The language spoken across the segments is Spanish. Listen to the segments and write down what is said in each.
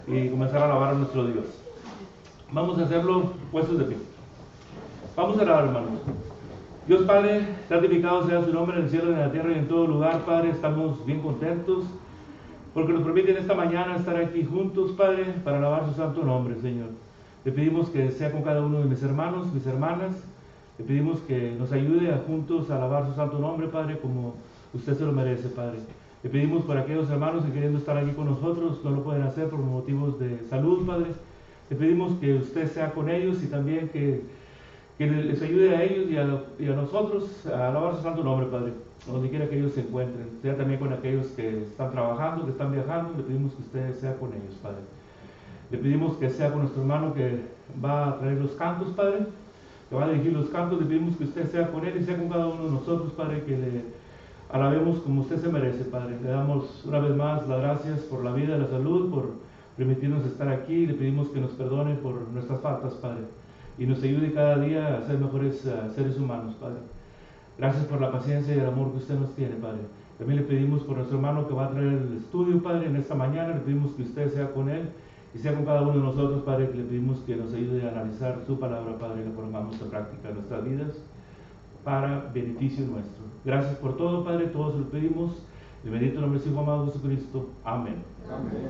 y comenzar a alabar a nuestro Dios. Vamos a hacerlo puestos de pie. Vamos a alabar, hermanos. Dios Padre, santificado sea su nombre en el cielo, en la tierra y en todo lugar, Padre. Estamos bien contentos porque nos permiten esta mañana estar aquí juntos, Padre, para alabar su santo nombre, Señor. Le pedimos que sea con cada uno de mis hermanos, mis hermanas. Le pedimos que nos ayude a juntos a alabar su santo nombre, Padre, como usted se lo merece, Padre. Le pedimos por aquellos hermanos que queriendo estar aquí con nosotros no lo pueden hacer por motivos de salud, Padre. Le pedimos que usted sea con ellos y también que les ayude a ellos y a nosotros a alabar su santo nombre, Padre, donde quiera que ellos se encuentren. Sea también con aquellos que están trabajando, que están viajando. Le pedimos que usted sea con ellos, Padre. Le pedimos que sea con nuestro hermano que va a traer los cantos, Padre, que va a dirigir los cantos. Le pedimos que usted sea con él y sea con cada uno de nosotros, Padre, que le alabemos como usted se merece, Padre. Le damos una vez más las gracias por la vida y la salud, por permitirnos estar aquí. Le pedimos que nos perdone por nuestras faltas, Padre, y nos ayude cada día a ser mejores seres humanos, Padre. Gracias por la paciencia y el amor que usted nos tiene, Padre. También le pedimos por nuestro hermano que va a traer el estudio, Padre, en esta mañana. Le pedimos que usted sea con él y sea con cada uno de nosotros, Padre, que le pedimos que nos ayude a analizar su palabra, Padre, y la pongamos en práctica en nuestras vidas para beneficio nuestro. Gracias por todo, Padre, todos lo pedimos. En el bendito nombre de su Hijo amado Jesucristo. Amén. Amén.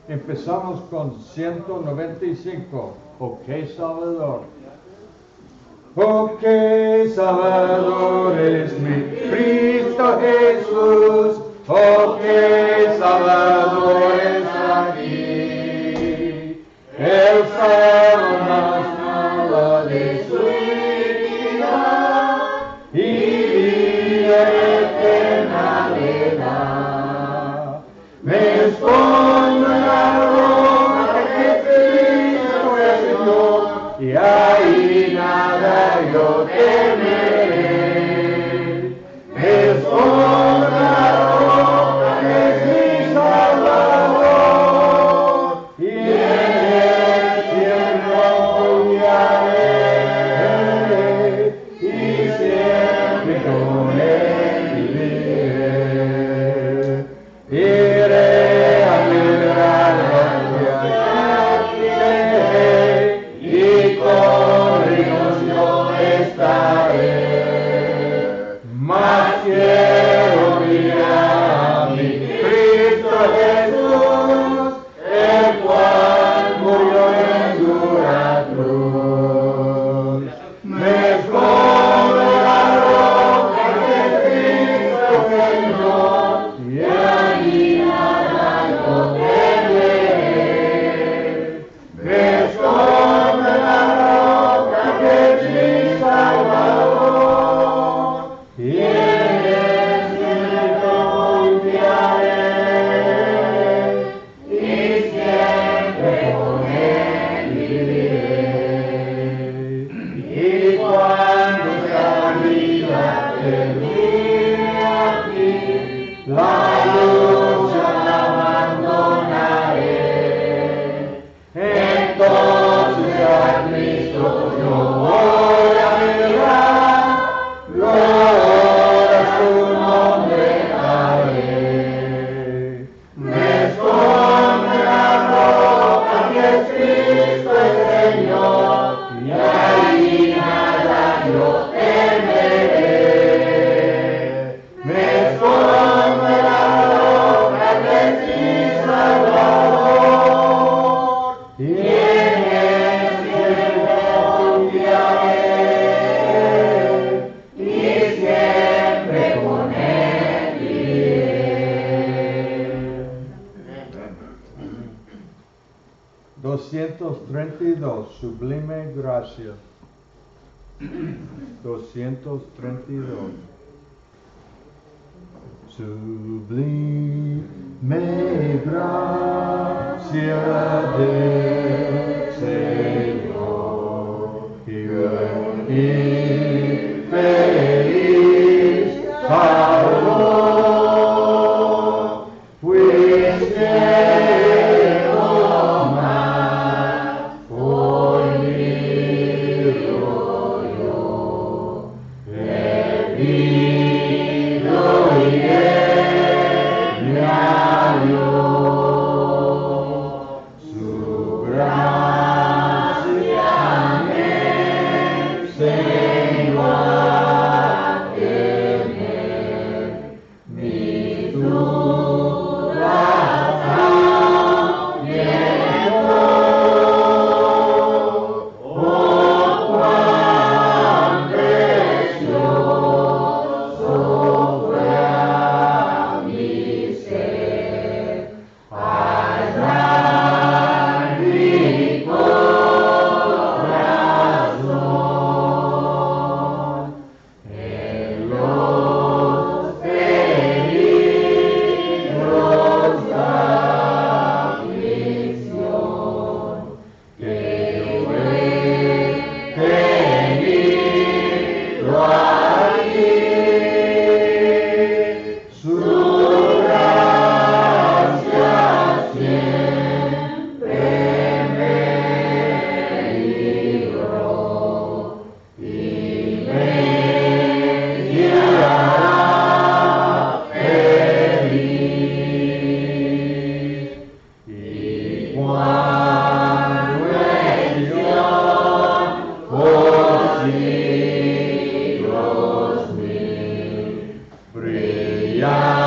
Empezamos con 195. Oh, qué Salvador. Oh, qué Salvador es mi Cristo Jesús. Oh, qué Salvador es aquí. El salvo más nada de su iniquidad y vida eterna le da. Me escondo en la roca que Cristo es Señor y ahí nada yo temeré. Me escondo en la roca que es mi Salvador y en él siempre confiaré y siempre con él viviré. Iré a librar y con ellos yo estaré. Mas quiero mirar a mi Cristo Jesús, el cual murió en dura cruz. Me escondo en la roca que Cristo Señor y allí nada yo temeré. Me escondo en la roca que es mi Salvador y en él siempre confiaré y siempre con él viviré. Y cuando esta vida termine aquí, la lucha la abandonaré. Entonces a Cristo yo voy a mirar, gloria a su nombre daré. Me escondo en la roca que es Cristo el Señor y ahí nada yo temeré. Me escondo en la roca que es mi Salvador y en él siempre confiaré y siempre con él viviré. 232, sublime gracia. 232. Sublime gracia del Señor y feliz Salvador, fuiste tomado por cuando en Sion por siglos mil, brillando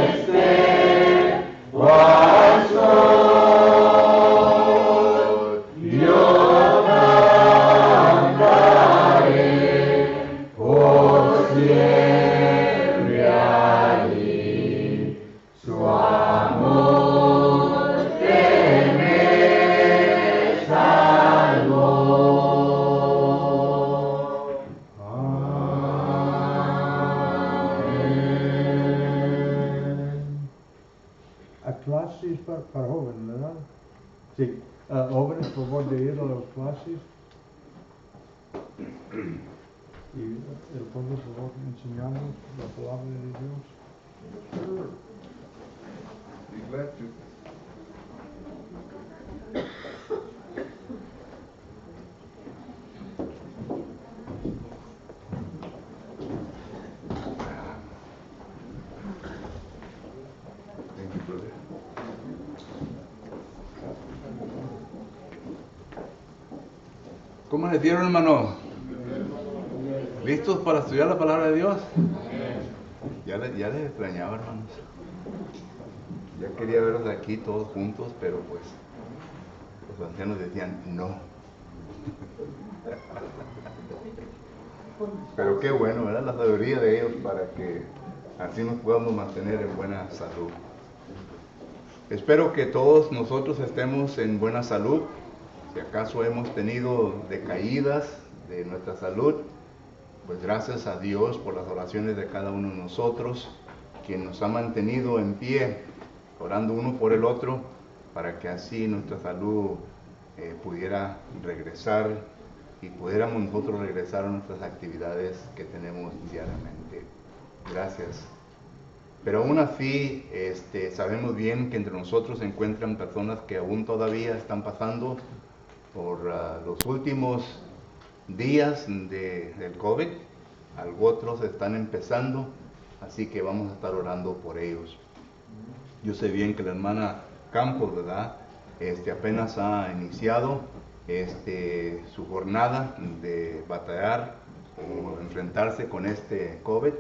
esté cual sol, yo cantaré por siempre allí su amor que me salvó. Amén. A clases para jóvenes, ¿verdad? Sí, jóvenes, por favor, de ir a las clases. Y el pueblo, por favor, enseñarnos la palabra de Dios. Sure. Be glad to. Thank you, brother. ¿Cómo les dieron, hermano? ¿Listos para estudiar la palabra de Dios? Ya les extrañaba, hermanos. Ya quería verlos aquí todos juntos, pero pues los ancianos decían no. Pero qué bueno, ¿verdad? La sabiduría de ellos para que así nos podamos mantener en buena salud. Espero que todos nosotros estemos en buena salud. Si acaso hemos tenido decaídas de nuestra salud, pues gracias a Dios por las oraciones de cada uno de nosotros, quien nos ha mantenido en pie, orando uno por el otro, para que así nuestra salud pudiera regresar y pudiéramos nosotros regresar a nuestras actividades que tenemos diariamente. Gracias. Pero aún así, sabemos bien que entre nosotros se encuentran personas que aún todavía están pasando por los últimos días del COVID. Otros están empezando, así que vamos a estar orando por ellos. Yo sé bien que la hermana Campos, ¿verdad? Apenas ha iniciado su jornada de batallar o enfrentarse con este COVID.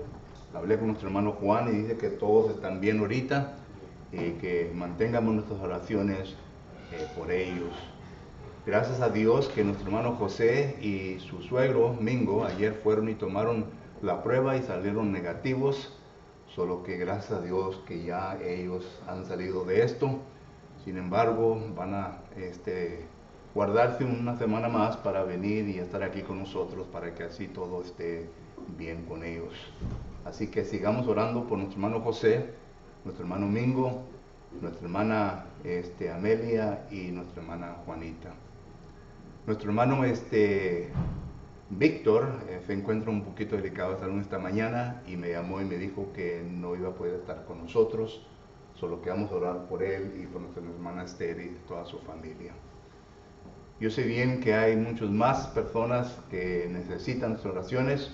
Hablé con nuestro hermano Juan y dice que todos están bien ahorita y que mantengamos nuestras oraciones por ellos. Gracias a Dios que nuestro hermano José y su suegro Mingo ayer fueron y tomaron la prueba y salieron negativos, solo que gracias a Dios que ya ellos han salido de esto. Sin embargo, van a guardarse una semana más para venir y estar aquí con nosotros para que así todo esté bien con ellos. Así que sigamos orando por nuestro hermano José, nuestro hermano Mingo, nuestra hermana Amelia y nuestra hermana Juanita. Nuestro hermano Víctor se encuentra un poquito delicado de salud esta mañana y me llamó y me dijo que no iba a poder estar con nosotros, solo que vamos a orar por él y por nuestra hermana Esther y toda su familia. Yo sé bien que hay muchas más personas que necesitan sus oraciones.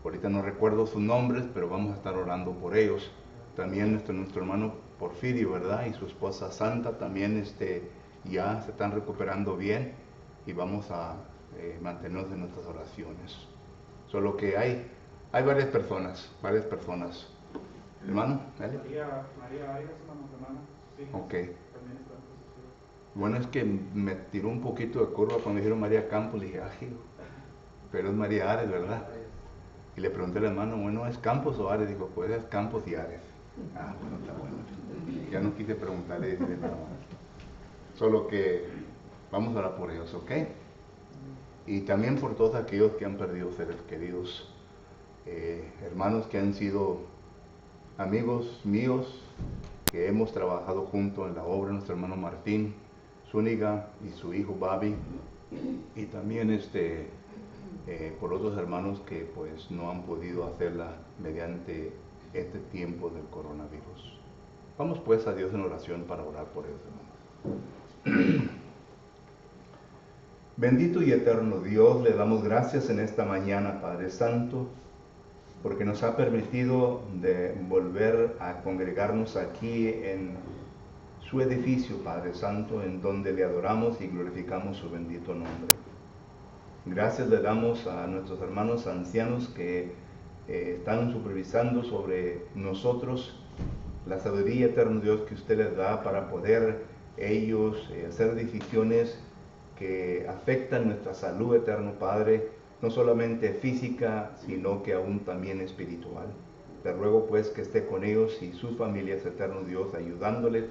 Ahorita no recuerdo sus nombres, pero vamos a estar orando por ellos. También nuestro hermano Porfirio, ¿verdad? Y su esposa Santa también ya se están recuperando bien y vamos a mantenernos en nuestras oraciones. Solo que hay varias personas. Hermano, ¿vale? María Arias, hermana. Sí, ok. también está en posición. Bueno, es que me tiró un poquito de curva cuando dijeron María Campos, le dije, pero es María Ares, ¿verdad? Y le pregunté al hermano, bueno, ¿es Campos o Ares? Dijo, pues es Campos y Ares. Bueno, está bueno. Ya no quise preguntarle de nada más. Solo que vamos a orar por ellos, ¿ok? Y también por todos aquellos que han perdido seres queridos, hermanos que han sido amigos míos, que hemos trabajado juntos en la obra, nuestro hermano Martín Zúñiga y su hijo Babi, y también por otros hermanos que pues no han podido hacerla mediante este tiempo del coronavirus. Vamos pues a Dios en oración para orar por ellos, hermanos. Bendito y eterno Dios, le damos gracias en esta mañana, Padre Santo, porque nos ha permitido de volver a congregarnos aquí en su edificio, Padre Santo, en donde le adoramos y glorificamos su bendito nombre. Gracias le damos a nuestros hermanos ancianos que están supervisando sobre nosotros la sabiduría, eterno Dios, que usted les da para poder ellos hacer decisiones que afectan nuestra salud, eterno Padre, no solamente física, sino que aún también espiritual. Te ruego pues que esté con ellos y sus familias, eterno Dios, ayudándoles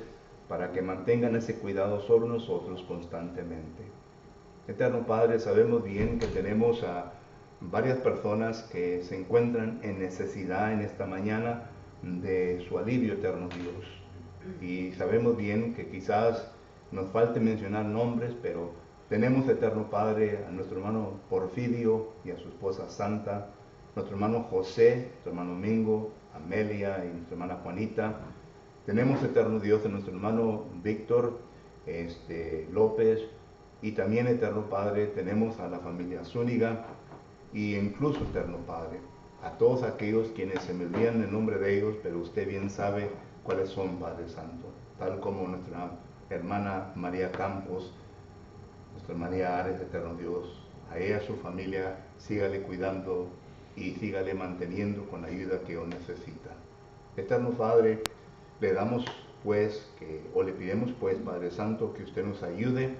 para que mantengan ese cuidado sobre nosotros constantemente. Eterno Padre, sabemos bien que tenemos a varias personas que se encuentran en necesidad en esta mañana de su alivio, eterno Dios. Y sabemos bien que quizás nos falte mencionar nombres, pero tenemos, eterno Padre, a nuestro hermano Porfirio y a su esposa Santa, nuestro hermano José, nuestro hermano Mingo, Amelia y nuestra hermana Juanita. Tenemos, eterno Dios, a nuestro hermano Víctor López, y también, eterno Padre, tenemos a la familia Zúñiga, y incluso, eterno Padre, a todos aquellos quienes se me olvidan el nombre de ellos, pero usted bien sabe cuáles son, Padre Santo, tal como nuestra hermana María Campos, nuestra María Ares, eterno Dios. A ella, a su familia, sígale cuidando y sígale manteniendo con la ayuda que Él necesita. Eterno Padre, le damos pues, o le pidemos pues, Padre Santo, que usted nos ayude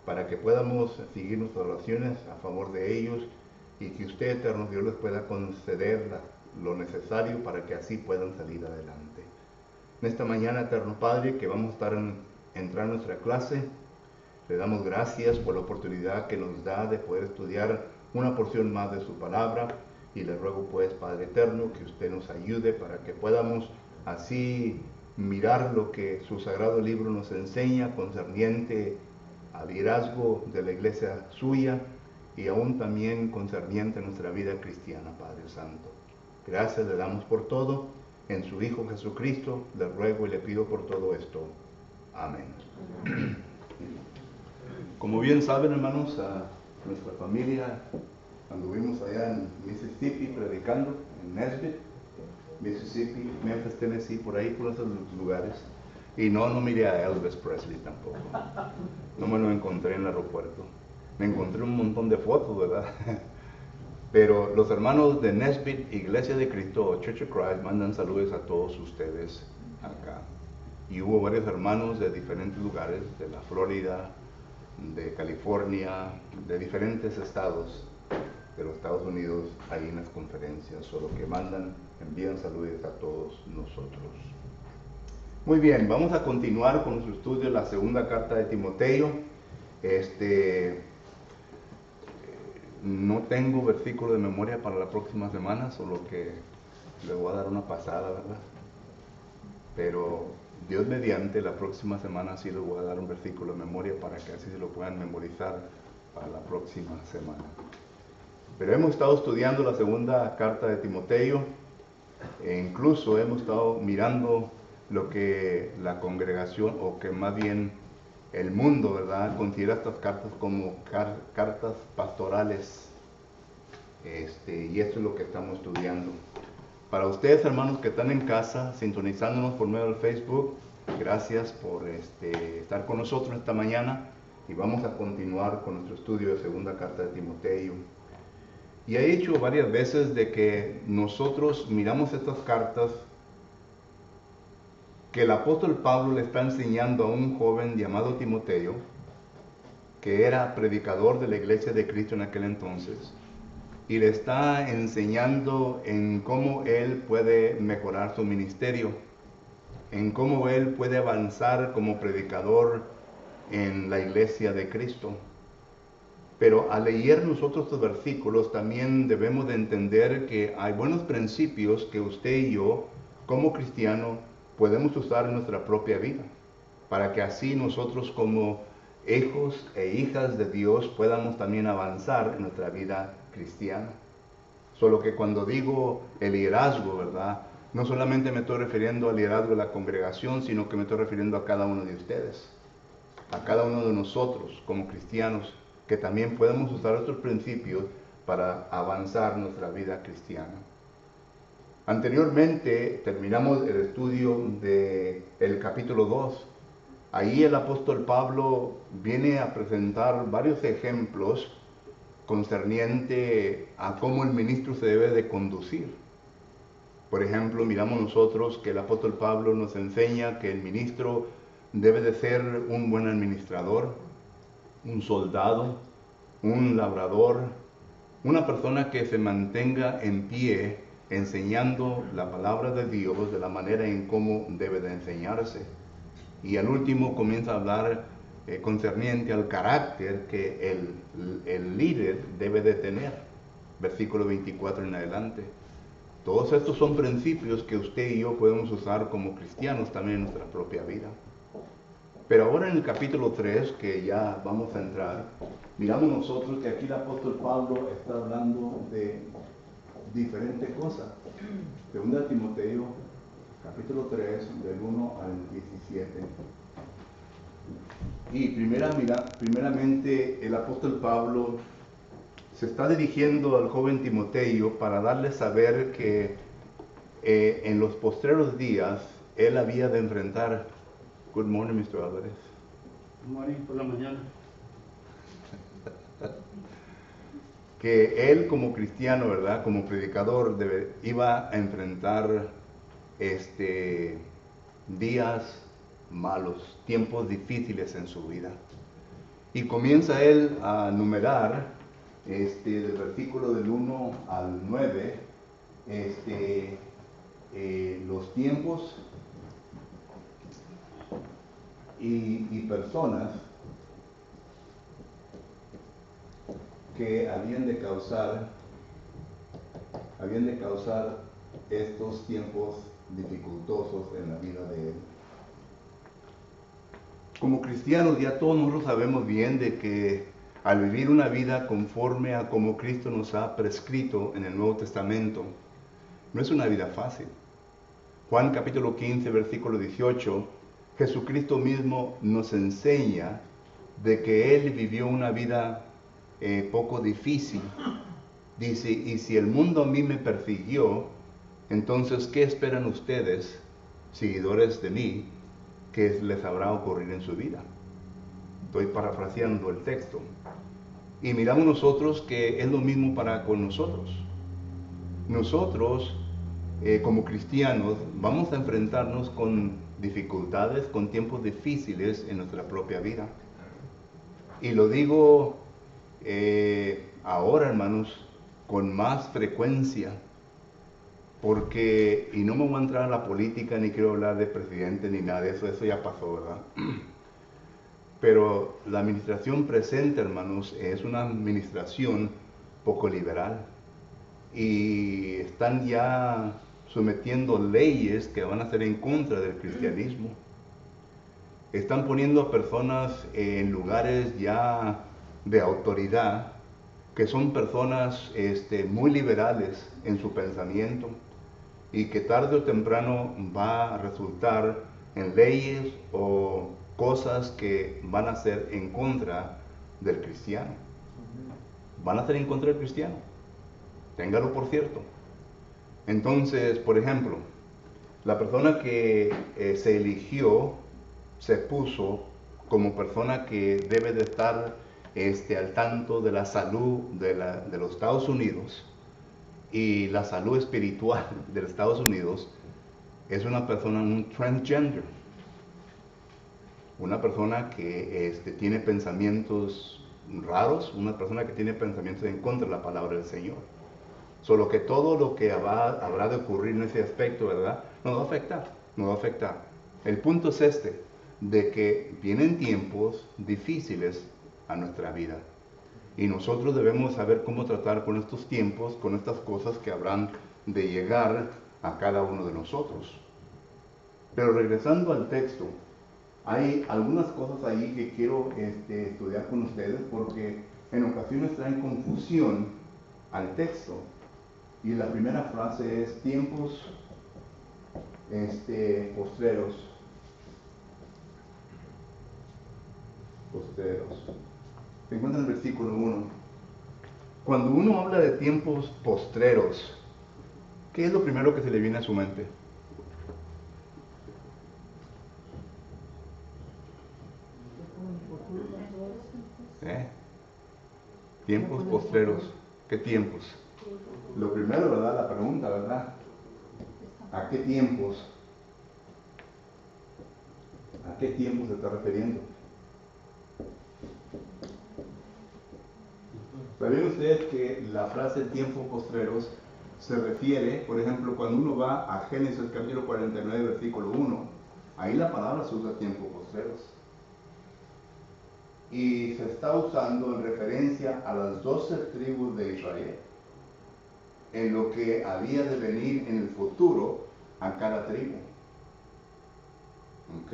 para que podamos seguir nuestras oraciones a favor de ellos y que usted, eterno Dios, les pueda conceder lo necesario para que así puedan salir adelante. En esta mañana, eterno Padre, que vamos a estar entrar en nuestra clase, le damos gracias por la oportunidad que nos da de poder estudiar una porción más de su palabra y le ruego pues, Padre eterno, que usted nos ayude para que podamos así mirar lo que su sagrado libro nos enseña concerniente al liderazgo de la iglesia suya y aún también concerniente a nuestra vida cristiana, Padre Santo. Gracias le damos por todo. En su Hijo Jesucristo le ruego y le pido por todo esto. Amén. Como bien saben, hermanos, a nuestra familia anduvimos allá en Mississippi predicando, en Nesbitt, Mississippi, Memphis, Tennessee, por ahí, por esos lugares. Y no miré a Elvis Presley tampoco. No me lo encontré en el aeropuerto. Me encontré un montón de fotos, ¿verdad? Pero los hermanos de Nesbitt, Iglesia de Cristo, Church of Christ, mandan saludos a todos ustedes acá. Y hubo varios hermanos de diferentes lugares, de la Florida, de California, de diferentes estados de los Estados Unidos, ahí en las conferencias, solo que envían saludos a todos nosotros. Muy bien, vamos a continuar con nuestro estudio de la segunda carta de Timoteo. No tengo versículo de memoria para la próxima semana, solo que le voy a dar una pasada, ¿verdad? Pero Dios mediante, la próxima semana sí les voy a dar un versículo de memoria para que así se lo puedan memorizar para la próxima semana. Pero hemos estado estudiando la segunda carta de Timoteo e incluso hemos estado mirando lo que la congregación, o que más bien el mundo, ¿verdad?, considera estas cartas como cartas pastorales. Y esto es lo que estamos estudiando. Para ustedes, hermanos, que están en casa, sintonizándonos por medio del Facebook, gracias por estar con nosotros esta mañana y vamos a continuar con nuestro estudio de segunda carta de Timoteo. Y he dicho varias veces de que nosotros miramos estas cartas que el apóstol Pablo le está enseñando a un joven llamado Timoteo, que era predicador de la iglesia de Cristo en aquel entonces, y le está enseñando en cómo él puede mejorar su ministerio, en cómo él puede avanzar como predicador en la iglesia de Cristo. Pero al leer nosotros estos versículos también debemos de entender que hay buenos principios que usted y yo, como cristianos, podemos usar en nuestra propia vida, para que así nosotros como hijos e hijas de Dios podamos también avanzar en nuestra vida cristiana. Solo que cuando digo el liderazgo, ¿verdad?, no solamente me estoy refiriendo al liderazgo de la congregación, sino que me estoy refiriendo a cada uno de ustedes, a cada uno de nosotros como cristianos, que también podemos usar estos principios para avanzar nuestra vida cristiana. Anteriormente terminamos el estudio del capítulo 2 Ahí el apóstol Pablo viene a presentar varios ejemplos concerniente a cómo el ministro se debe de conducir. Por ejemplo, miramos nosotros que el apóstol Pablo nos enseña que el ministro debe de ser un buen administrador, un soldado, un labrador, una persona que se mantenga en pie enseñando la palabra de Dios de la manera en cómo debe de enseñarse. Y al último comienza a hablar concerniente al carácter que el líder debe de tener. Versículo 24 en adelante. Todos estos son principios que usted y yo podemos usar como cristianos también en nuestra propia vida. Pero ahora en el capítulo 3, que ya vamos a entrar, miramos nosotros que aquí el apóstol Pablo está hablando de diferentes cosas. Segunda Timoteo, capítulo 3, del 1 al 17. Y primeramente el apóstol Pablo se está dirigiendo al joven Timoteo para darle a saber que en los postreros días él había de enfrentar. Good morning, Mr. Álvarez. Good morning, por la mañana. Que él como cristiano, ¿verdad? Como predicador iba a enfrentar días malos, tiempos difíciles en su vida. Y comienza él a numerar del versículo del 1 al 9 los tiempos y personas que habían de causar estos tiempos dificultosos en la vida de él. Como cristianos ya todos nosotros sabemos bien de que al vivir una vida conforme a como Cristo nos ha prescrito en el Nuevo Testamento, no es una vida fácil. Juan capítulo 15, versículo 18, Jesucristo mismo nos enseña de que Él vivió una vida poco difícil. Dice, y si el mundo a mí me persiguió, entonces, ¿qué esperan ustedes, seguidores de mí, que les habrá ocurrido en su vida? Estoy parafraseando el texto. Y miramos nosotros que es lo mismo para con nosotros. Nosotros, como cristianos, vamos a enfrentarnos con dificultades, con tiempos difíciles en nuestra propia vida. Y lo digo ahora, hermanos, con más frecuencia, porque, y no me voy a entrar a la política, ni quiero hablar de presidente, ni nada de eso, eso ya pasó, ¿verdad? Pero la administración presente, hermanos, es una administración poco liberal. Y están ya sometiendo leyes que van a ser en contra del cristianismo. Están poniendo a personas en lugares ya de autoridad, que son personas muy liberales en su pensamiento y que tarde o temprano va a resultar en leyes o cosas que van a ser en contra del cristiano. Van a ser en contra del cristiano. Téngalo por cierto. Entonces, por ejemplo, la persona que se eligió, se puso como persona que debe de estar al tanto de la salud de los Estados Unidos y la salud espiritual de los Estados Unidos, es una persona, un transgender, una persona que tiene pensamientos raros, una persona que tiene pensamientos en contra de la palabra del Señor. Solo que todo lo que habrá de ocurrir en ese aspecto, ¿verdad?, nos va a afectar, nos va a afectar. El punto es de que vienen tiempos difíciles a nuestra vida. Y nosotros debemos saber cómo tratar con estos tiempos, con estas cosas que habrán de llegar a cada uno de nosotros. Pero regresando al texto, hay algunas cosas ahí que quiero estudiar con ustedes porque en ocasiones traen confusión al texto. Y la primera frase es tiempos postreros. Se encuentra en el versículo 1. Cuando uno habla de tiempos postreros, ¿qué es lo primero que se le viene a su mente? Tiempos postreros. ¿Qué tiempos? Lo primero, ¿verdad? La pregunta, ¿verdad? ¿A qué tiempos? ¿A qué tiempos se está refiriendo? ¿Sabían ustedes que la frase tiempos postreros se refiere, por ejemplo, cuando uno va a Génesis capítulo 49, versículo 1, ahí la palabra se usa tiempos postreros? Y se está usando en referencia a las 12 tribus de Israel, en lo que había de venir en el futuro a cada tribu. ¿Ok?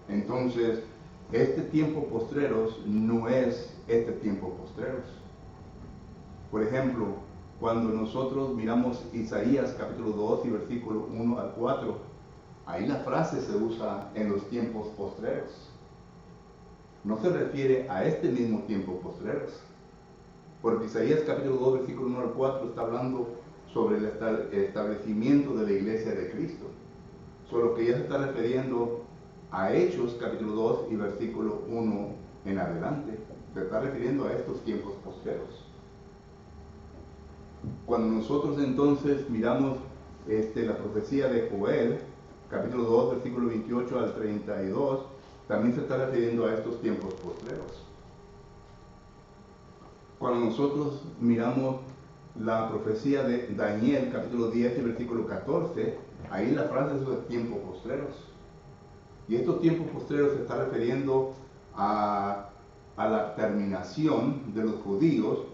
Entonces, este tiempo postreros no es este tiempo postreros. Por ejemplo, cuando nosotros miramos Isaías capítulo 2 y versículo 1 al 4, ahí la frase se usa en los tiempos postreros. No se refiere a este mismo tiempo postreros, porque Isaías capítulo 2 versículo 1 al 4 está hablando sobre el establecimiento de la iglesia de Cristo, solo que ya se está refiriendo a Hechos capítulo 2 y versículo 1 en adelante. Se está refiriendo a estos tiempos postreros. Cuando nosotros entonces miramos la profecía de Joel capítulo 2 versículo 28 al 32, también se está refiriendo a estos tiempos postreros. Cuando nosotros miramos la profecía de Daniel capítulo 10 y versículo 14, ahí la frase es de tiempos postreros. Y estos tiempos postreros se está refiriendo a la terminación de los judíos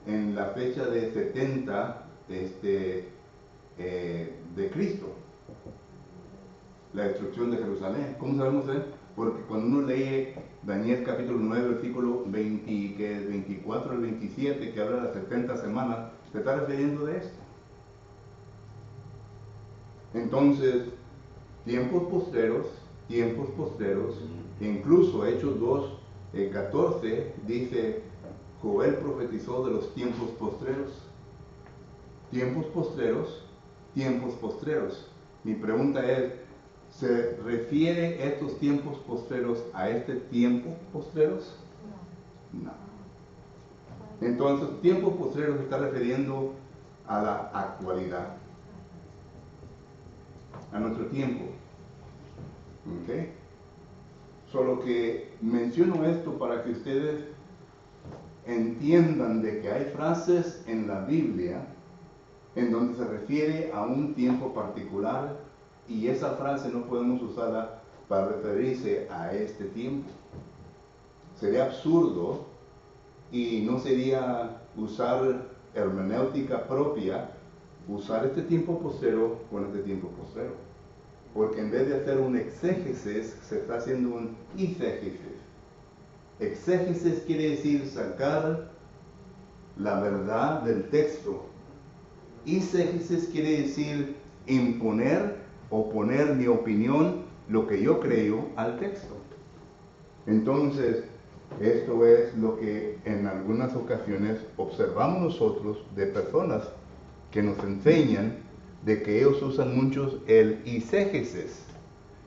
en la fecha de 70 de Cristo, la destrucción de Jerusalén. ¿Cómo sabemos eso? Porque cuando uno lee Daniel capítulo 9, versículo 24 al 27, que habla de las 70 semanas, se está refiriendo de esto. Entonces, tiempos postreros, incluso Hechos 2, 14, dice, Joel profetizó de los tiempos postreros. Tiempos postreros. Mi pregunta es, ¿se refiere estos tiempos postreros a este tiempo postreros? No. Entonces, tiempos postreros se está refiriendo a la actualidad, a nuestro tiempo. ¿Ok? Solo que menciono esto para que ustedes entiendan de que hay frases en la Biblia en donde se refiere a un tiempo particular y esa frase no podemos usarla para referirse a este tiempo. Sería absurdo y no sería usar hermenéutica propia, usar este tiempo postrero con este tiempo postrero. Porque en vez de hacer un exégesis, se está haciendo un isegesis. Exégesis quiere decir sacar la verdad del texto. Isegesis quiere decir imponer o poner mi opinión, lo que yo creo, al texto. Entonces, esto es lo que en algunas ocasiones observamos nosotros de personas que nos enseñan de que ellos usan mucho el isegesis.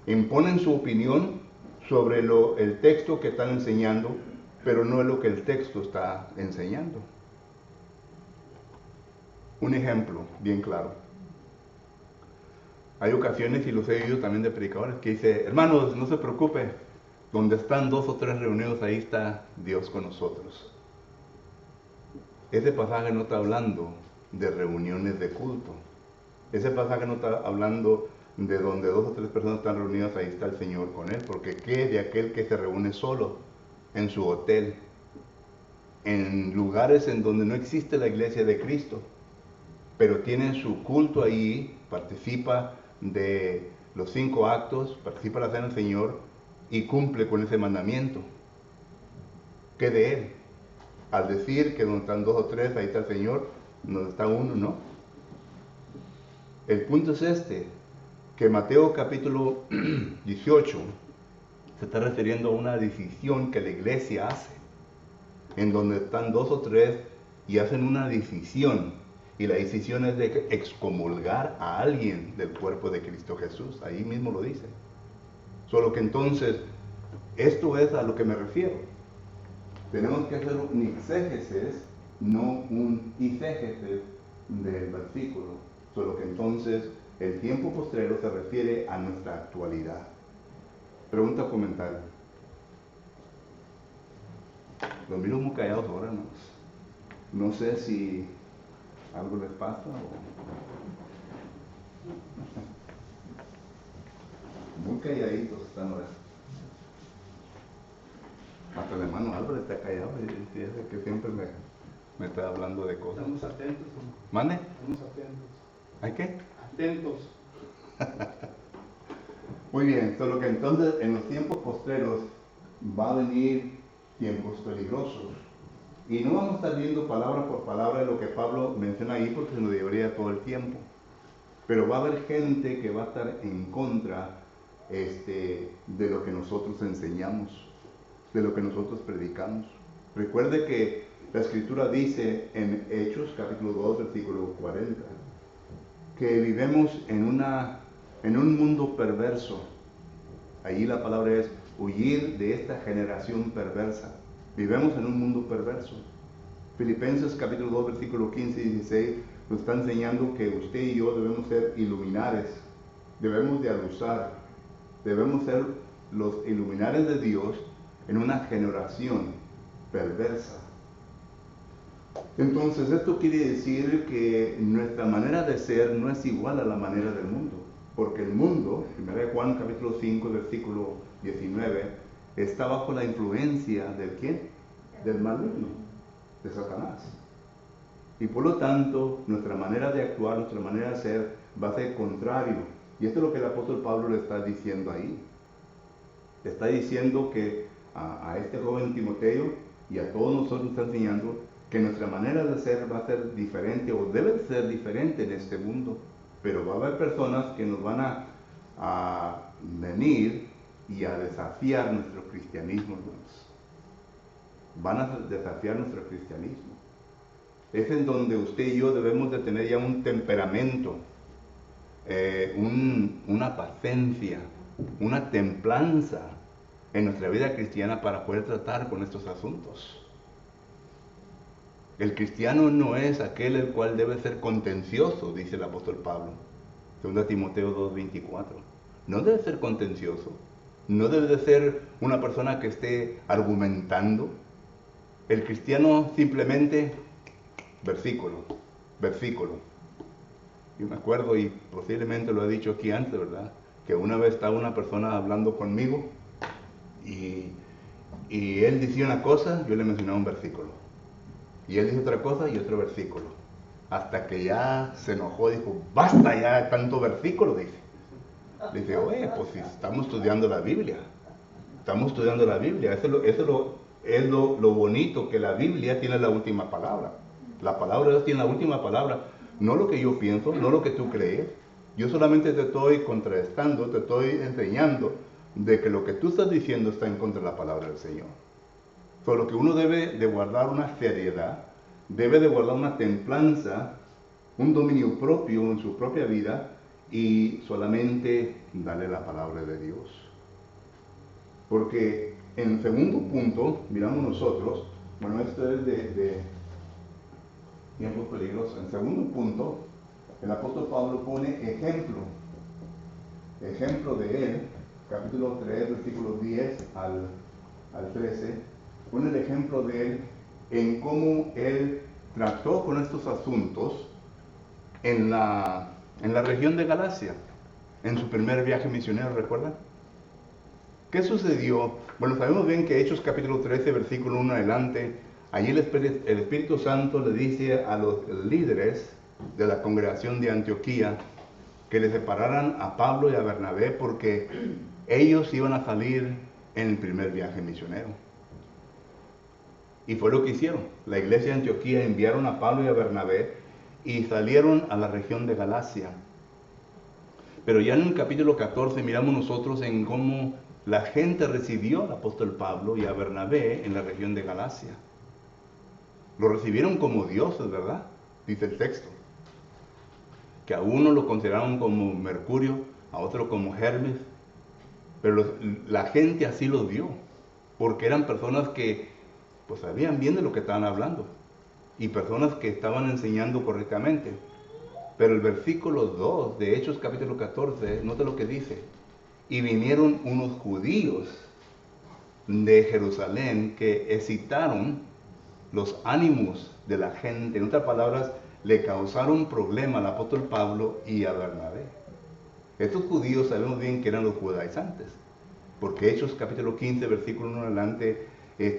Imponen su opinión sobre el texto que están enseñando, pero no es lo que el texto está enseñando. Un ejemplo bien claro. Hay ocasiones, y los he oído también de predicadores, que dice, hermanos, no se preocupe, donde están 2 o 3 reunidos, ahí está Dios con nosotros. Ese pasaje no está hablando de reuniones de culto. Ese pasaje no está hablando de donde 2 o 3 personas están reunidas, ahí está el Señor con él. Porque ¿qué de aquel que se reúne solo en su hotel, en lugares en donde no existe la iglesia de Cristo, pero tiene su culto ahí, participa de los 5 actos, participa de la cena del Señor y cumple con ese mandamiento? ¿Qué de él? Al decir que donde están 2 o 3, ahí está el Señor, donde está uno, ¿no? El punto es que Mateo capítulo 18 se está refiriendo a una decisión que la iglesia hace, en donde están 2 o 3 y hacen una decisión, y la decisión es de excomulgar a alguien del cuerpo de Cristo Jesús. Ahí mismo lo dice. Solo que entonces, esto es a lo que me refiero. Tenemos que hacer un exégesis, no un exégesis del versículo. Solo que entonces el tiempo postrero se refiere a nuestra actualidad. Pregunta o comentario. Los miro muy callados ahora, ¿no? No sé si algo les pasa o... Muy calladitos están ahora. Hasta el hermano Álvaro está callado y dice que siempre me está hablando de cosas. Estamos atentos, hermano. ¿Mande? Estamos atentos. ¿Hay qué? Atentos. Muy bien, solo que entonces en los tiempos postreros va a venir tiempos peligrosos. Y no vamos a estar viendo palabra por palabra lo que Pablo menciona ahí porque se nos llevaría todo el tiempo. Pero va a haber gente que va a estar en contra de lo que nosotros enseñamos, de lo que nosotros predicamos. Recuerde que la Escritura dice en Hechos capítulo 2 versículo 40 que vivimos en un mundo perverso. Allí la palabra es huir de esta generación perversa. Vivimos en un mundo perverso. Filipenses capítulo 2 versículo 15 y 16 nos está enseñando que usted y yo debemos ser iluminares, debemos de alusar, debemos ser los iluminares de Dios en una generación perversa. Entonces esto quiere decir que nuestra manera de ser no es igual a la manera del mundo, porque el mundo, 1 Juan capítulo 5 versículo 19, está bajo la influencia ¿del quién? Del maligno, de Satanás. Y por lo tanto, nuestra manera de actuar, nuestra manera de ser va a ser contrario. Y esto es lo que el apóstol Pablo le está diciendo ahí. Le está diciendo que a este joven Timoteo y a todos nosotros nos está enseñando que nuestra manera de ser va a ser diferente o debe ser diferente en este mundo. Pero va a haber personas que nos van a venir y a desafiar nuestro cristianismo, hermanos. Van a desafiar nuestro cristianismo. Es en donde usted y yo debemos de tener ya un temperamento, una paciencia, una templanza en nuestra vida cristiana para poder tratar con estos asuntos. El cristiano no es aquel el cual debe ser contencioso, dice el apóstol Pablo, 2 Timoteo 2:24. No debe ser contencioso, no debe de ser una persona que esté argumentando. El cristiano simplemente, versículo. Yo me acuerdo, y posiblemente lo he dicho aquí antes, ¿verdad? Que una vez estaba una persona hablando conmigo y él decía una cosa, yo le mencionaba un versículo. Y él dice otra cosa y otro versículo. Hasta que ya se enojó, dijo, basta ya tanto versículo, dice. Dice, oye, pues si estamos estudiando la Biblia. Estamos estudiando la Biblia. Eso es lo bonito, que la Biblia tiene la última palabra. La palabra de Dios tiene la última palabra. No lo que yo pienso, no lo que tú crees. Yo solamente te estoy contrastando, te estoy enseñando de que lo que tú estás diciendo está en contra de la palabra del Señor. Solo que uno debe de guardar una seriedad, debe de guardar una templanza, un dominio propio en su propia vida y solamente darle la palabra de Dios. Porque en el segundo punto, miramos nosotros, bueno, esto es de tiempos peligrosos. En el segundo punto, el apóstol Pablo pone ejemplo de él, capítulo 3, versículos 10 al 13, pone el ejemplo de él en cómo él trató con estos asuntos en la región de Galacia, en su primer viaje misionero, ¿recuerdan? ¿Qué sucedió? Bueno, sabemos bien que Hechos capítulo 13, versículo 1 adelante, allí el Espíritu Santo le dice a los líderes de la congregación de Antioquía que le separaran a Pablo y a Bernabé porque ellos iban a salir en el primer viaje misionero. Y fue lo que hicieron. La iglesia de Antioquía enviaron a Pablo y a Bernabé y salieron a la región de Galacia. Pero ya en el capítulo 14 miramos nosotros en cómo la gente recibió al apóstol Pablo y a Bernabé en la región de Galacia. Lo recibieron como dioses, ¿verdad? Dice el texto. Que a uno lo consideraron como Mercurio, a otro como Hermes. Pero la gente así lo dio. Porque eran personas que pues sabían bien de lo que estaban hablando. Y personas que estaban enseñando correctamente. Pero el versículo 2 de Hechos capítulo 14, nota lo que dice. Y vinieron unos judíos de Jerusalén que excitaron los ánimos de la gente. En otras palabras, le causaron problema al apóstol Pablo y a Bernabé. Estos judíos sabemos bien que eran los judaizantes, porque Hechos capítulo 15, versículo 1 en adelante,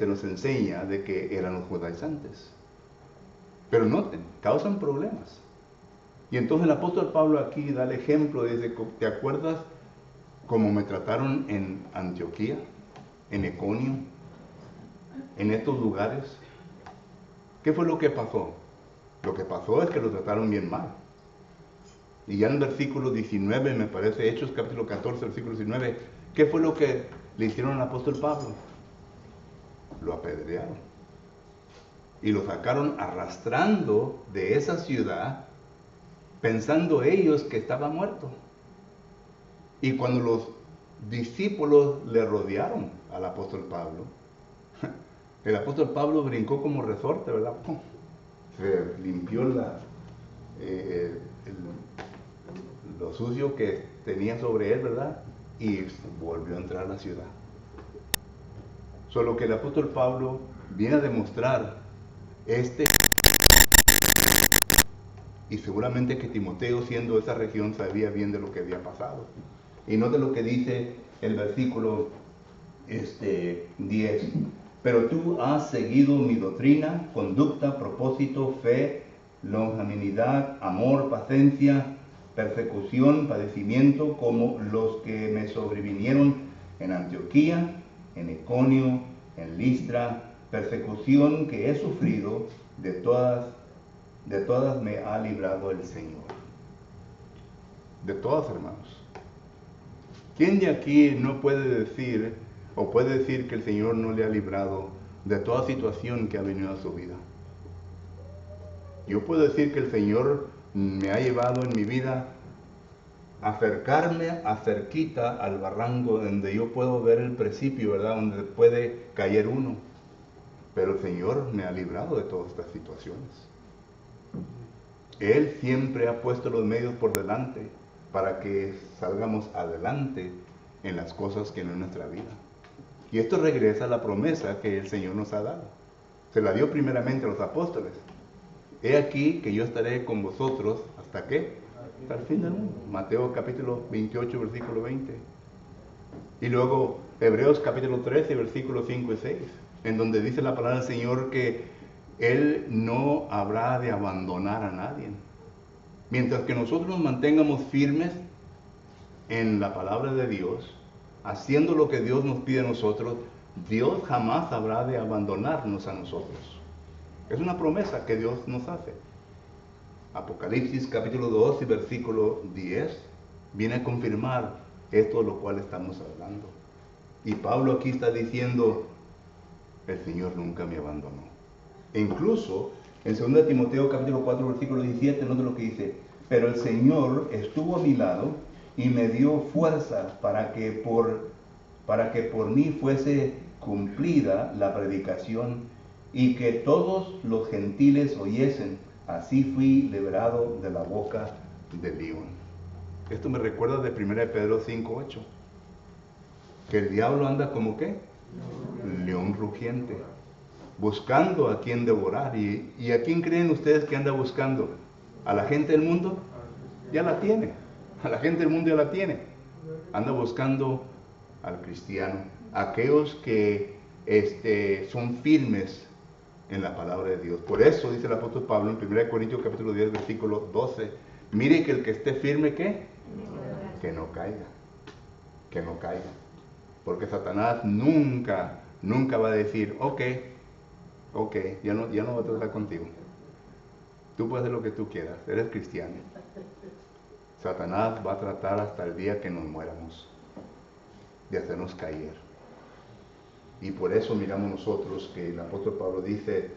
nos enseña de que eran los judaizantes. Pero noten, causan problemas. Y entonces el apóstol Pablo aquí da el ejemplo, dice, ¿te acuerdas cómo me trataron en Antioquía, en Iconio, en estos lugares? ¿Qué fue lo que pasó? Lo que pasó es que lo trataron bien mal. Y ya en el versículo 19, me parece, Hechos capítulo 14, versículo 19, ¿qué fue lo que le hicieron al apóstol Pablo? Lo apedrearon. Y lo sacaron arrastrando de esa ciudad, pensando ellos que estaba muerto. Y cuando los discípulos le rodearon al apóstol Pablo, el apóstol Pablo brincó como resorte, ¿verdad? Se limpió lo sucio que tenía sobre él, ¿verdad? Y volvió a entrar a la ciudad. Solo que el apóstol Pablo viene a demostrar y seguramente que Timoteo, siendo de esa región, sabía bien de lo que había pasado. Y no de lo que dice el versículo 10. Pero tú has seguido mi doctrina, conducta, propósito, fe, longanimidad, amor, paciencia, persecución, padecimiento, como los que me sobrevinieron en Antioquía, en Iconio, en Listra, persecución que he sufrido, de todas me ha librado el Señor. De todas, hermanos. ¿Quién de aquí no puede decir o puede decir que el Señor no le ha librado de toda situación que ha venido a su vida? Yo puedo decir que el Señor me ha llevado en mi vida a acercarme cerquita al barranco donde yo puedo ver el precipicio, ¿verdad? Donde puede caer uno. Pero el Señor me ha librado de todas estas situaciones. Él siempre ha puesto los medios por delante para que salgamos adelante en las cosas que no es nuestra vida. Y esto regresa a la promesa que el Señor nos ha dado. Se la dio primeramente a los apóstoles. He aquí que yo estaré con vosotros, ¿hasta qué? Hasta el fin del mundo. Mateo capítulo 28, versículo 20. Y luego Hebreos capítulo 13, versículos 5 y 6, en donde dice la palabra del Señor que Él no habrá de abandonar a nadie. Mientras que nosotros nos mantengamos firmes en la palabra de Dios, haciendo lo que Dios nos pide a nosotros, Dios jamás habrá de abandonarnos a nosotros. Es una promesa que Dios nos hace. Apocalipsis capítulo 2 y versículo 10 viene a confirmar esto de lo cual estamos hablando. Y Pablo aquí está diciendo, el Señor nunca me abandonó. E incluso en 2 Timoteo capítulo 4 versículo 17, nota lo que dice, pero el Señor estuvo a mi lado y me dio fuerza para que por mí fuese cumplida la predicación y que todos los gentiles oyesen. Así fui librado de la boca del león. Esto me recuerda de 1 Pedro 5:8, que el diablo anda como ¿qué? León rugiente, buscando a quien devorar. ¿Y a quién creen ustedes que anda buscando? ¿A la gente del mundo? Ya la tiene. A la gente del mundo ya la tiene. Anda buscando al cristiano, aquellos que son firmes en la palabra de Dios. Por eso dice el apóstol Pablo en 1 Corintios capítulo 10 versículo 12, mire que el que esté firme, ¿qué? Que no caiga. Que no caiga. Porque Satanás nunca va a decir, ok, ya no voy a tratar contigo. Tú puedes hacer lo que tú quieras, eres cristiano. Satanás va a tratar hasta el día que nos muéramos de hacernos caer. Y por eso miramos nosotros que el apóstol Pablo dice,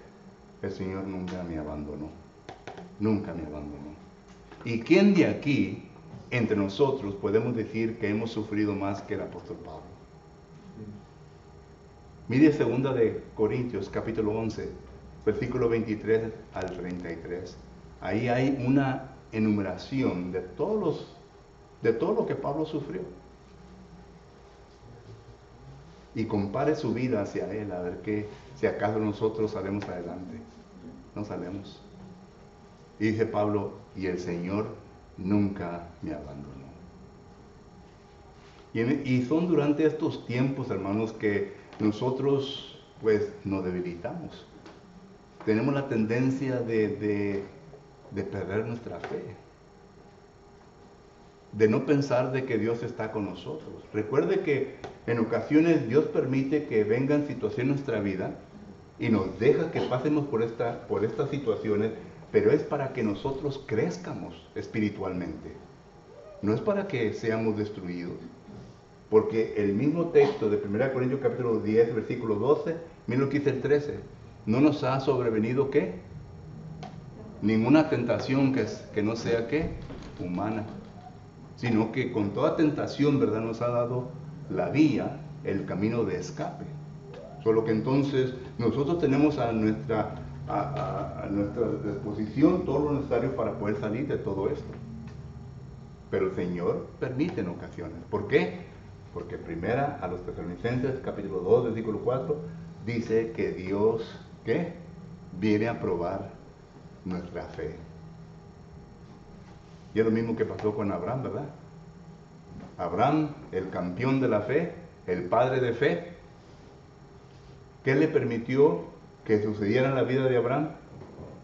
el Señor nunca me abandonó. Nunca me abandonó. ¿Y quién de aquí, entre nosotros, podemos decir que hemos sufrido más que el apóstol Pablo? Mire 2 de Corintios, capítulo 11, versículo 23 al 33. Ahí hay una enumeración de todo lo que Pablo sufrió. Y compare su vida hacia él, a ver que si acaso nosotros salimos adelante. No salemos. Y dice Pablo, y el Señor nunca me abandonó. Y son durante estos tiempos, hermanos, que nosotros pues nos debilitamos. Tenemos la tendencia de perder nuestra fe, de no pensar de que Dios está con nosotros. Recuerde que en ocasiones Dios permite que vengan situaciones en nuestra vida y nos deja que pasemos por estas situaciones, pero es para que nosotros crezcamos espiritualmente. No es para que seamos destruidos. Porque el mismo texto de 1 Corintios capítulo 10, versículo 12, miren lo que dice el 13. No nos ha sobrevenido, ¿qué? Ninguna tentación que no sea, ¿qué? Humana. Sino que con toda tentación, ¿verdad? Nos ha dado la vía, el camino de escape. Solo que entonces nosotros tenemos a nuestra disposición todo lo necesario para poder salir de todo esto. Pero el Señor permite en ocasiones. ¿Por qué? Porque primera a los Tesalonicenses, capítulo 2, versículo 4, dice que Dios, ¿qué? Viene a probar nuestra fe. Y es lo mismo que pasó con Abraham, ¿verdad? Abraham, el campeón de la fe, el padre de fe. ¿Qué le permitió que sucediera en la vida de Abraham?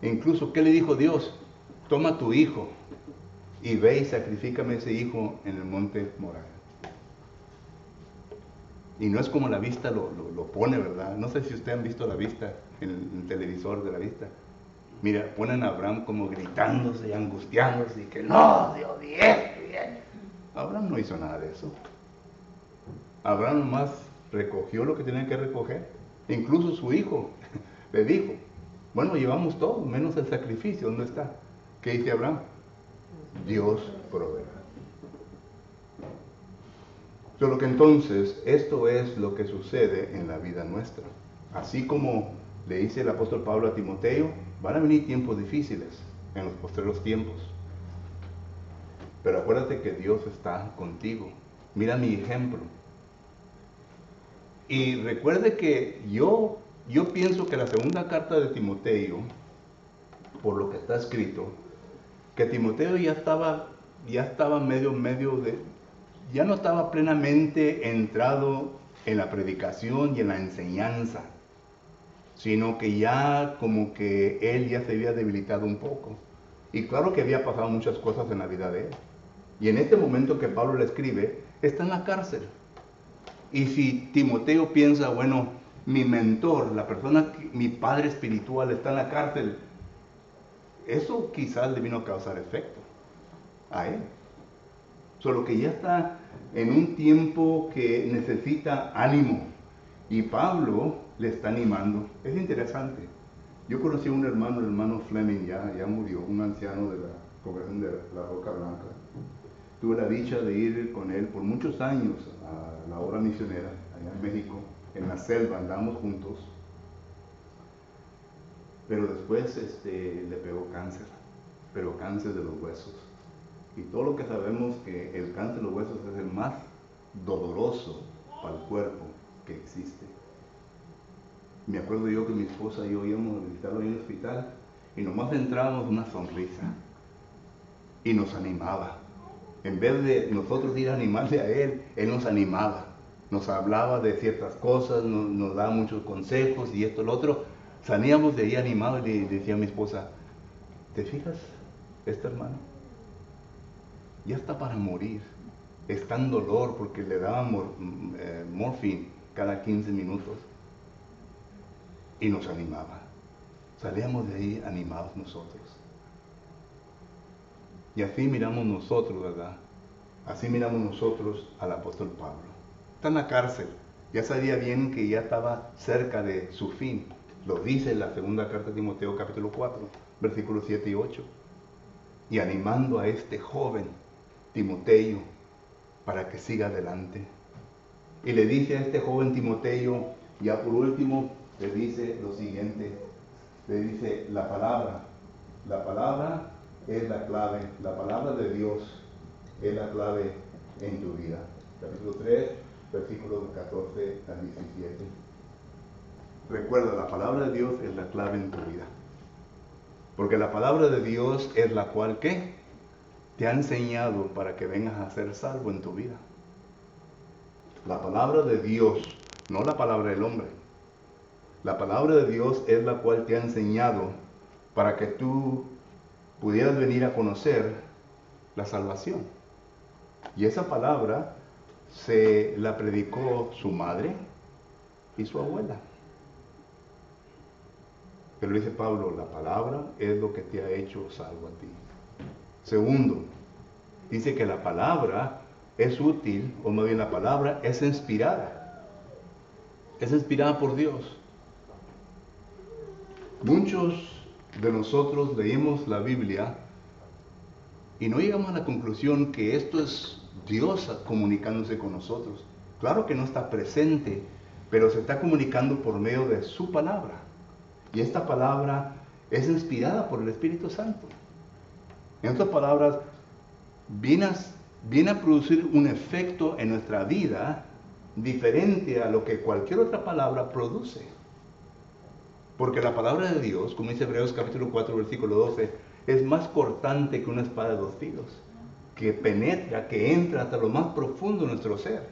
E incluso, ¿qué le dijo Dios? Toma tu hijo y ve y sacrifícame ese hijo en el monte Moriah. Y no es como la vista lo pone, ¿verdad? No sé si ustedes han visto la vista en el televisor de la vista. Mira, ponen a Abraham como gritándose y angustiándose y que no, Dios, bien. Abraham no hizo nada de eso. Abraham nomás recogió lo que tenía que recoger. Incluso su hijo le dijo, bueno, llevamos todo, menos el sacrificio. ¿Dónde está? ¿Qué dice Abraham? Dios proveerá. Solo que entonces esto es lo que sucede en la vida nuestra. Así como le dice el apóstol Pablo a Timoteo, van a venir tiempos difíciles en los postreros tiempos. Pero acuérdate que Dios está contigo. Mira mi ejemplo. Y recuerde que yo pienso que la segunda carta de Timoteo, por lo que está escrito, que Timoteo ya estaba ya no estaba plenamente entrado en la predicación y en la enseñanza, sino que ya como que él ya se había debilitado un poco. Y claro que había pasado muchas cosas en la vida de él. Y en este momento que Pablo le escribe, está en la cárcel. Y si Timoteo piensa, bueno, mi mentor, la persona, mi padre espiritual está en la cárcel, eso quizás le vino a causar efecto a él. Solo que ya está en un tiempo que necesita ánimo. Y Pablo le está animando. Es interesante. Yo conocí a un hermano, el hermano Fleming, ya murió, un anciano de la congregación de la Roca Blanca. Tuve la dicha de ir con él por muchos años a la obra misionera allá en México. En la selva andamos juntos. Pero después le pegó cáncer, pero cáncer de los huesos. Y todo lo que sabemos que el cáncer de los huesos es el más doloroso para el cuerpo que existe. Me acuerdo yo que mi esposa y yo íbamos a visitarlo ahí en el hospital y nomás entrábamos una sonrisa y nos animaba. En vez de nosotros ir a animarle a él nos animaba. Nos hablaba de ciertas cosas, nos daba muchos consejos y esto, lo otro. Salíamos de ahí animados y le decía a mi esposa, ¿te fijas, este hermano? Ya está para morir, está en dolor porque le daban morfina cada 15 minutos y nos animaba. Salíamos de ahí animados nosotros. Y así miramos nosotros, ¿verdad? Así miramos nosotros al apóstol Pablo. Está en la cárcel, ya sabía bien que ya estaba cerca de su fin. Lo dice en la segunda carta de Timoteo capítulo 4, versículos 7 y 8. Y animando a este joven Timoteo para que siga adelante. Y le dice a este joven Timoteo Ya por último, le dice lo siguiente, le dice la palabra es la clave, la palabra de Dios es la clave en tu vida. Capítulo 3, versículos 14 al 17. Recuerda, la palabra de Dios es la clave en tu vida. Porque la palabra de Dios es la cual, ¿qué? Te ha enseñado para que vengas a ser salvo en tu vida. La palabra de Dios, no la palabra del hombre. La palabra de Dios es la cual te ha enseñado para que tú pudieras venir a conocer la salvación. Y esa palabra se la predicó su madre y su abuela. Pero dice Pablo, la palabra es lo que te ha hecho salvo a ti. Segundo, dice que la palabra es útil, o más bien la palabra es inspirada. Es inspirada por Dios. Muchos de nosotros leímos la Biblia y no llegamos a la conclusión que esto es Dios comunicándose con nosotros. Claro que no está presente, pero se está comunicando por medio de su palabra. Y esta palabra es inspirada por el Espíritu Santo. En otras palabras, viene a producir un efecto en nuestra vida diferente a lo que cualquier otra palabra produce. Porque la palabra de Dios, como dice Hebreos capítulo 4, versículo 12, es más cortante que una espada de dos filos, que penetra, que entra hasta lo más profundo de nuestro ser.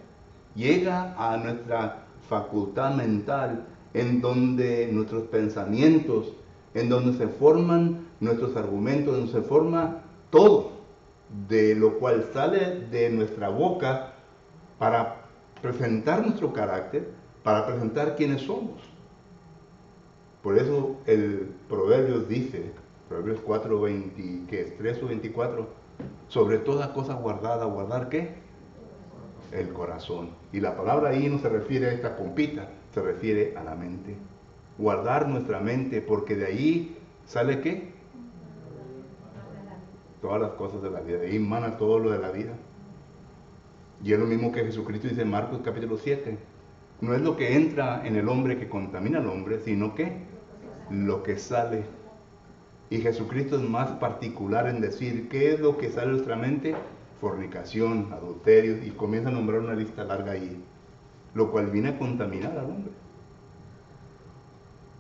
Llega a nuestra facultad mental, en donde nuestros pensamientos, en donde se forman nuestros argumentos, donde se forma todo, de lo cual sale de nuestra boca para presentar nuestro carácter, para presentar quiénes somos. Por eso el Proverbios dice, Proverbios 4, 3 o 24, sobre toda cosa guardada, ¿guardar qué? El corazón. Y la palabra ahí no se refiere a esta pompita, se refiere a la mente. Guardar nuestra mente, porque de ahí sale ¿qué? Todas las cosas de la vida, de ahí emana todo lo de la vida. Y es lo mismo que Jesucristo dice en Marcos capítulo 7. No es lo que entra en el hombre que contamina al hombre, sino que lo que sale. Y Jesucristo es más particular en decir qué es lo que sale de nuestra mente: fornicación, adulterio, y comienza a nombrar una lista larga ahí, lo cual viene a contaminar al hombre.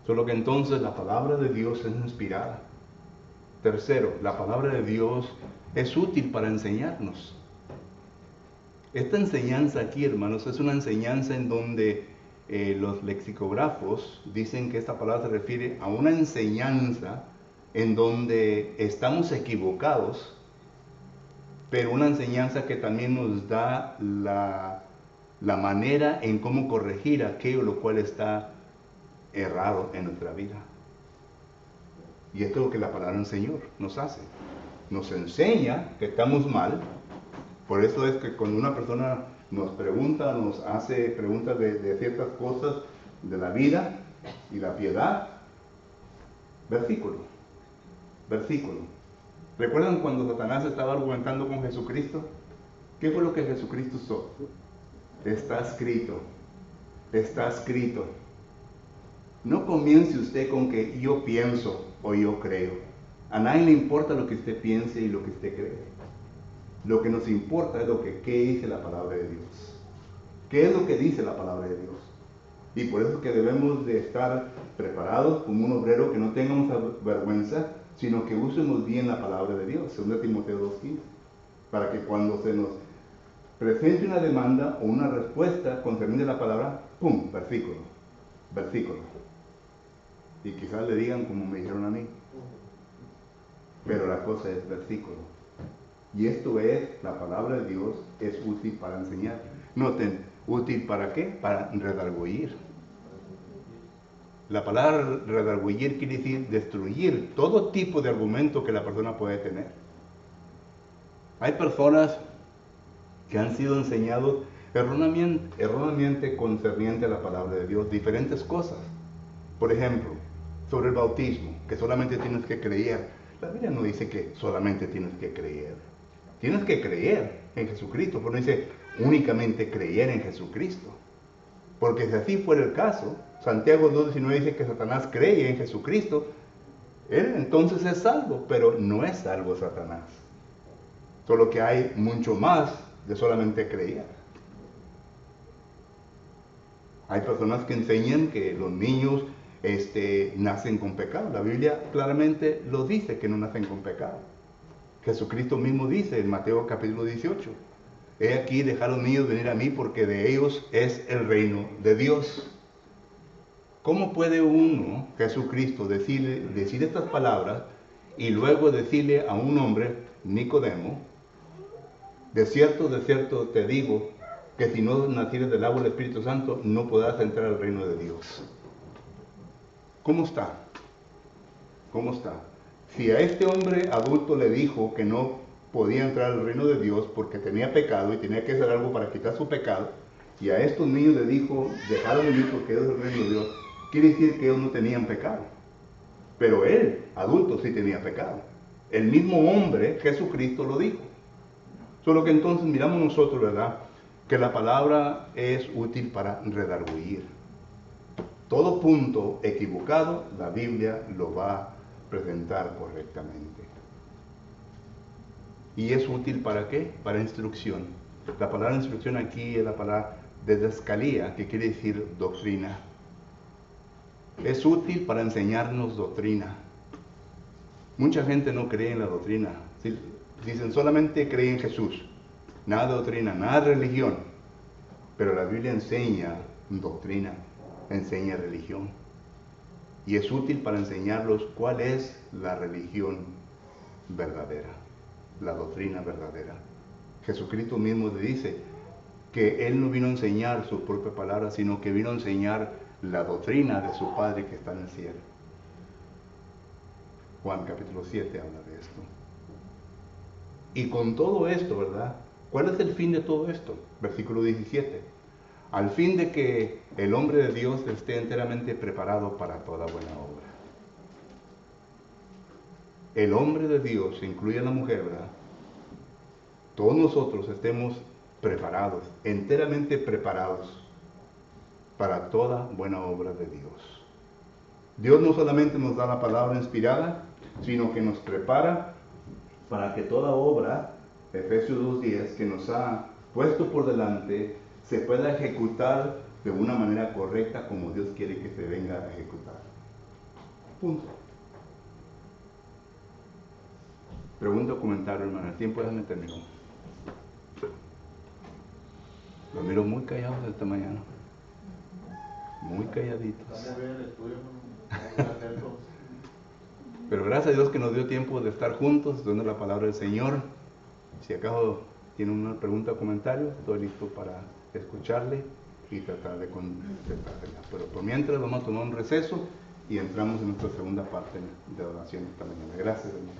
Solo que entonces la palabra de Dios es inspirada. Tercero, la palabra de Dios es útil para enseñarnos. Esta enseñanza aquí, hermanos, es una enseñanza en donde los lexicógrafos dicen que esta palabra se refiere a una enseñanza en donde estamos equivocados, pero una enseñanza que también nos da la manera en cómo corregir aquello lo cual está errado en nuestra vida. Y esto es lo que la palabra del Señor nos hace. Nos enseña que estamos mal. Por eso es que cuando una persona nos pregunta, nos hace preguntas de ciertas cosas de la vida y la piedad, versículo. ¿Recuerdan cuando Satanás estaba argumentando con Jesucristo? ¿Qué fue lo que Jesucristo hizo? Está escrito. Está escrito. No comience usted con que yo pienso o yo creo. A nadie le importa lo que usted piense y lo que usted cree. Lo que nos importa es qué dice la palabra de Dios. ¿Qué es lo que dice la palabra de Dios? Y por eso es que debemos de estar preparados como un obrero, que no tengamos vergüenza, sino que usemos bien la palabra de Dios, 2 Timoteo 2:15, para que cuando se nos presente una demanda o una respuesta concerniente a la palabra, ¡pum!, versículo. Y quizás le digan como me dijeron a mí, pero la cosa es versículo. Y esto es, la palabra de Dios es útil para enseñar. Noten, ¿útil para qué? Para redarguir. La palabra redarguir quiere decir destruir todo tipo de argumento que la persona puede tener. Hay personas que han sido enseñados erróneamente concerniente a la palabra de Dios, diferentes cosas. Por ejemplo, sobre el bautismo, que solamente tienes que creer. La Biblia no dice que solamente tienes que creer. Tienes que creer en Jesucristo, pero no dice únicamente creer en Jesucristo. Porque si así fuera el caso, Santiago 2:19 dice que Satanás cree en Jesucristo, él entonces es salvo, pero no es salvo Satanás. Solo que hay mucho más de solamente creer. Hay personas que enseñan que los niños nacen con pecado. La Biblia claramente lo dice, que no nacen con pecado. Jesucristo mismo dice en Mateo capítulo 18, he aquí, dejar a los niños venir a mí, porque de ellos es el reino de Dios. ¿Cómo puede uno, Jesucristo, decir estas palabras y luego decirle a un hombre, Nicodemo, de cierto te digo, que si no nacieres del agua del Espíritu Santo, no podrás entrar al reino de Dios? ¿Cómo está? ¿Cómo está? Si a este hombre adulto le dijo que no podía entrar al reino de Dios porque tenía pecado y tenía que hacer algo para quitar su pecado, y a estos niños le dijo, dejaron de vivir porque es el reino de Dios, quiere decir que ellos no tenían pecado. Pero él, adulto, sí tenía pecado. El mismo hombre, Jesucristo, lo dijo. Solo que entonces miramos nosotros, ¿verdad?, que la palabra es útil para redarguir. Todo punto equivocado, la Biblia lo va a presentar correctamente. ¿Y es útil para qué? Para instrucción. La palabra instrucción aquí es la palabra didascalía, que quiere decir doctrina. Es útil para enseñarnos doctrina. Mucha gente no cree en la doctrina. Dicen solamente cree en Jesús. Nada de doctrina, nada de religión. Pero la Biblia enseña doctrina, enseña religión. Y es útil para enseñarlos cuál es la religión verdadera, la doctrina verdadera. Jesucristo mismo le dice que Él no vino a enseñar su propia palabra, sino que vino a enseñar la doctrina de su Padre que está en el cielo. Juan capítulo 7 habla de esto. Y con todo esto, ¿verdad? ¿Cuál es el fin de todo esto? Versículo 17. Al fin de que el hombre de Dios esté enteramente preparado para toda buena obra. El hombre de Dios, incluye a la mujer, ¿verdad? Todos nosotros estemos preparados, enteramente preparados para toda buena obra de Dios. Dios no solamente nos da la palabra inspirada, sino que nos prepara para que toda obra, Efesios 2:10, que nos ha puesto por delante, se pueda ejecutar de una manera correcta como Dios quiere que se venga a ejecutar. Punto. Pregunta o comentario, hermano. El tiempo ya me terminó. Los miro muy callados esta mañana. Muy calladitos. Pero gracias a Dios que nos dio tiempo de estar juntos, estudiando la palabra del Señor. Si acaso tiene una pregunta o comentario, estoy listo para escucharle y tratar de contestarla. Pero por mientras vamos a tomar un receso y entramos en nuestra segunda parte de oración esta mañana. Gracias, hermanos.